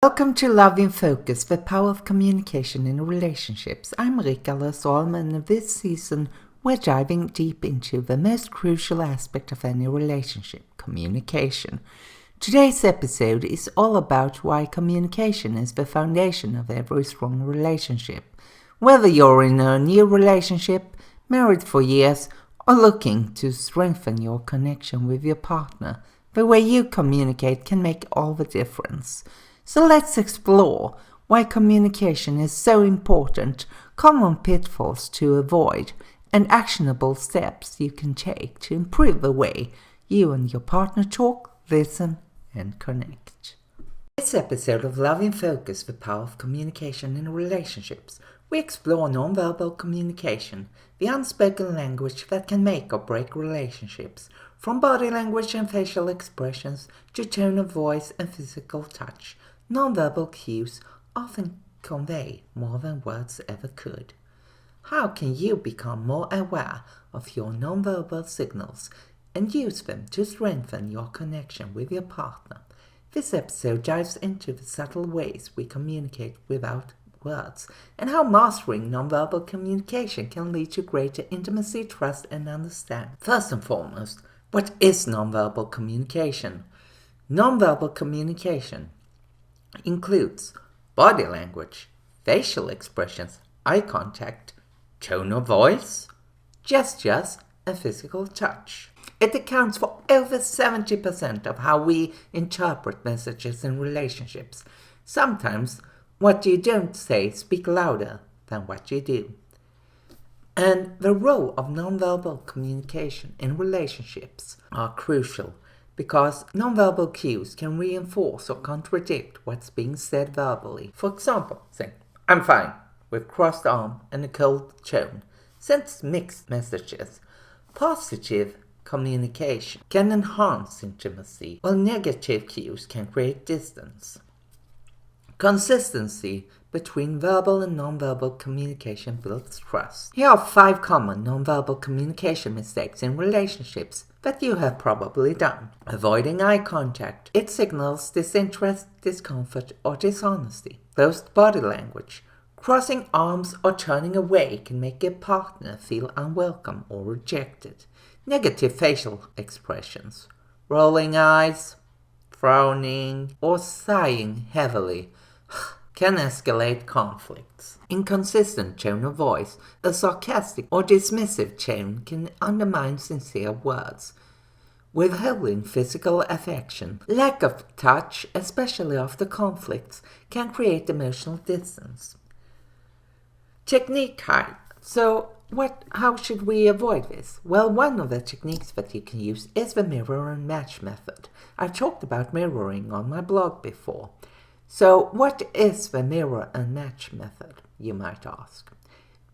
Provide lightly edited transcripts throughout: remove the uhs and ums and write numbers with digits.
Welcome to Love in Focus, the power of communication in relationships. I'm Rickard, and in this season we're diving deep into the most crucial aspect of any relationship, communication. Today's episode is all about why communication is the foundation of every strong relationship. Whether you're in a new relationship, married for years, or looking to strengthen your connection with your partner, the way you communicate can make all the difference. So let's explore why communication is so important, common pitfalls to avoid, and actionable steps you can take to improve the way you and your partner talk, listen, and connect. In this episode of Love in Focus, the power of communication in relationships, we explore nonverbal communication, the unspoken language that can make or break relationships, from body language and facial expressions to tone of voice and physical touch. Nonverbal cues often convey more than words ever could. How can you become more aware of your nonverbal signals and use them to strengthen your connection with your partner? This episode dives into the subtle ways we communicate without words and how mastering nonverbal communication can lead to greater intimacy, trust, and understanding. First and foremost, what is nonverbal communication? Nonverbal communication includes body language, facial expressions, eye contact, tone of voice, gestures, and physical touch. It accounts for over 70% of how we interpret messages in relationships. Sometimes what you don't say speaks louder than what you do. And the role of nonverbal communication in relationships are crucial, because nonverbal cues can reinforce or contradict what's being said verbally. For example, saying, "I'm fine," with crossed arm and a cold tone, sends mixed messages. Positive communication can enhance intimacy, while negative cues can create distance. Consistency between verbal and nonverbal communication builds trust. Here are 5 common nonverbal communication mistakes in relationships that you have probably done. Avoiding eye contact. It signals disinterest, discomfort, or dishonesty. Closed body language. Crossing arms or turning away can make a partner feel unwelcome or rejected. Negative facial expressions. Rolling eyes, frowning, or sighing heavily can escalate conflicts. Inconsistent tone of voice. A sarcastic or dismissive tone can undermine sincere words. Withholding physical affection. Lack of touch, especially after conflicts, can create emotional distance. Technique height. So, how should we avoid this? Well, one of the techniques that you can use is the mirror and match method. I've talked about mirroring on my blog before. So, what is the mirror and match method, you might ask?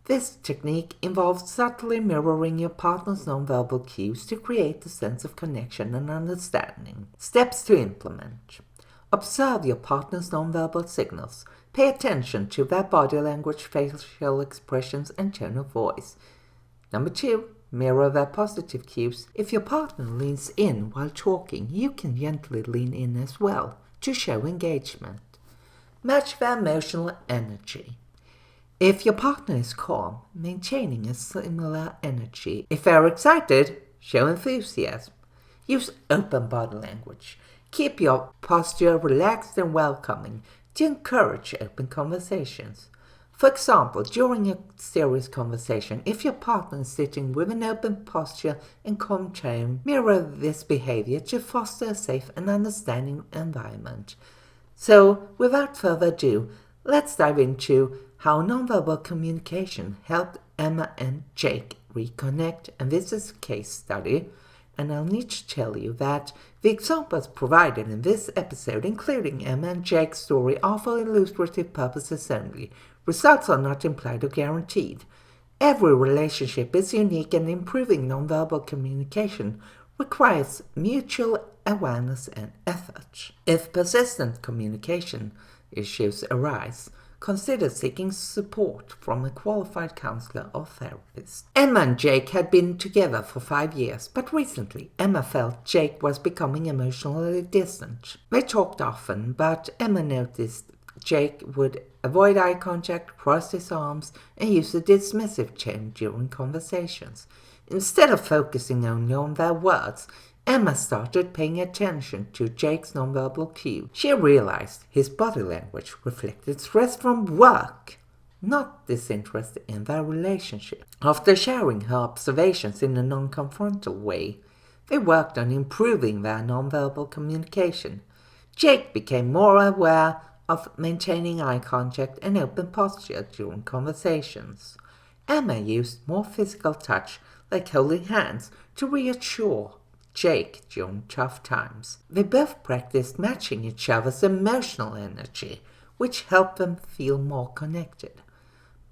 This technique involves subtly mirroring your partner's nonverbal cues to create a sense of connection and understanding. Steps to implement. Observe your partner's nonverbal signals. Pay attention to their body language, facial expressions, and tone of voice. Number 2. Mirror their positive cues. If your partner leans in while talking, you can gently lean in as well to show engagement. Match their emotional energy. If your partner is calm, maintaining a similar energy. If they're excited, show enthusiasm. Use open body language. Keep your posture relaxed and welcoming to encourage open conversations. For example, during a serious conversation, if your partner is sitting with an open posture and calm tone, mirror this behavior to foster a safe and understanding environment. So, without further ado, let's dive into how nonverbal communication helped Emma and Jake reconnect, and this is a case study. And I'll need to tell you that the examples provided in this episode, including Emma and Jake's story, are for illustrative purposes only. Results are not implied or guaranteed. Every relationship is unique, and improving nonverbal communication requires mutual awareness and effort. If persistent communication issues arise, consider seeking support from a qualified counselor or therapist. Emma and Jake had been together for 5 years, but recently Emma felt Jake was becoming emotionally distant. They talked often, but Emma noticed Jake would avoid eye contact, cross his arms, and use a dismissive tone during conversations. Instead of focusing only on their words, Emma started paying attention to Jake's nonverbal cues. She realized his body language reflected stress from work, not disinterest in their relationship. After sharing her observations in a non-confrontal way, they worked on improving their nonverbal communication. Jake became more aware of maintaining eye contact and open posture during conversations. Emma used more physical touch, like holding hands, to reassure Jake during tough times. They both practiced matching each other's emotional energy, which helped them feel more connected.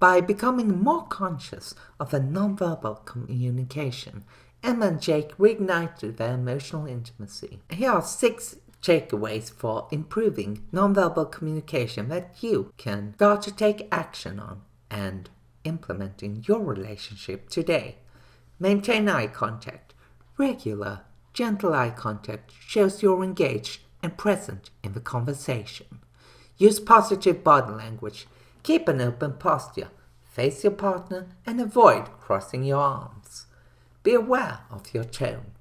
By becoming more conscious of their nonverbal communication, Emma and Jake reignited their emotional intimacy. Here are 6 takeaways for improving nonverbal communication that you can start to take action on and implement in your relationship today. Maintain eye contact. Regular, gentle eye contact shows you're engaged and present in the conversation. Use positive body language. Keep an open posture. Face your partner and avoid crossing your arms. Be aware of your tone.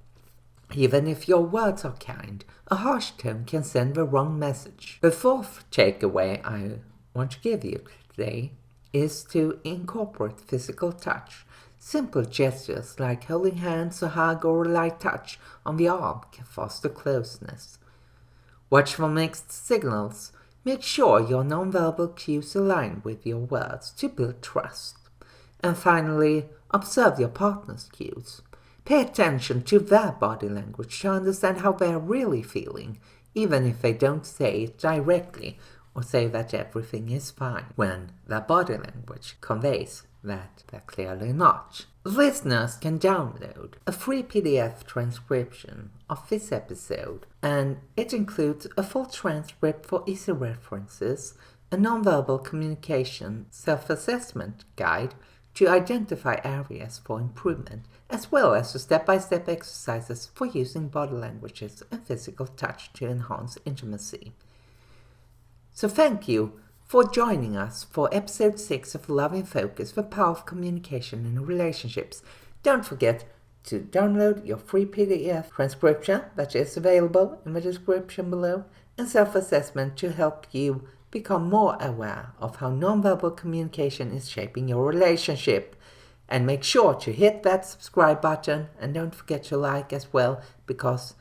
Even if your words are kind, a harsh tone can send the wrong message. The 4th takeaway I want to give you today is to incorporate physical touch. Simple gestures like holding hands, a hug, or a light touch on the arm can foster closeness. Watch for mixed signals. Make sure your nonverbal cues align with your words to build trust. And finally, observe your partner's cues. Pay attention to their body language to understand how they're really feeling, even if they don't say it directly or say that everything is fine, when their body language conveys that they're clearly not. Listeners can download a free PDF transcription of this episode, and it includes a full transcript for easy references, a nonverbal communication self-assessment guide to identify areas for improvement, as well as step-by-step exercises for using body languages and physical touch to enhance intimacy. So thank you for joining us for episode 6 of Love in Focus, the power of communication in relationships. Don't forget to download your free PDF transcription that is available in the description below, and self-assessment to help you become more aware of how nonverbal communication is shaping your relationship. And make sure to hit that subscribe button, and don't forget to like as well, because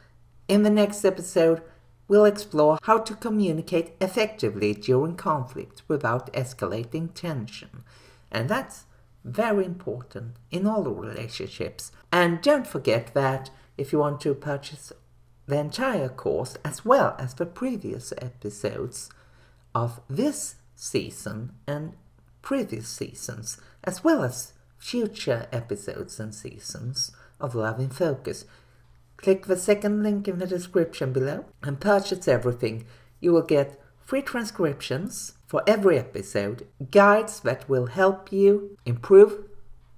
in the next episode we'll explore how to communicate effectively during conflict without escalating tension. And that's very important in all relationships. And don't forget that if you want to purchase the entire course as well as the previous episodes of this season and previous seasons, as well as future episodes and seasons of Love in Focus, click the second link in the description below and purchase everything. You will get free transcriptions for every episode, guides that will help you improve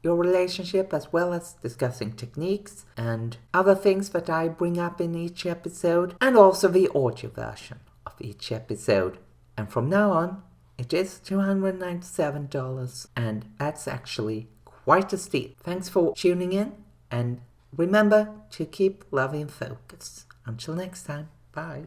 your relationship, as well as discussing techniques and other things that I bring up in each episode, and also the audio version of each episode. And from now on, it is $297, and that's actually quite a steal. Thanks for tuning in, and remember to keep loving focus. Until next time, bye.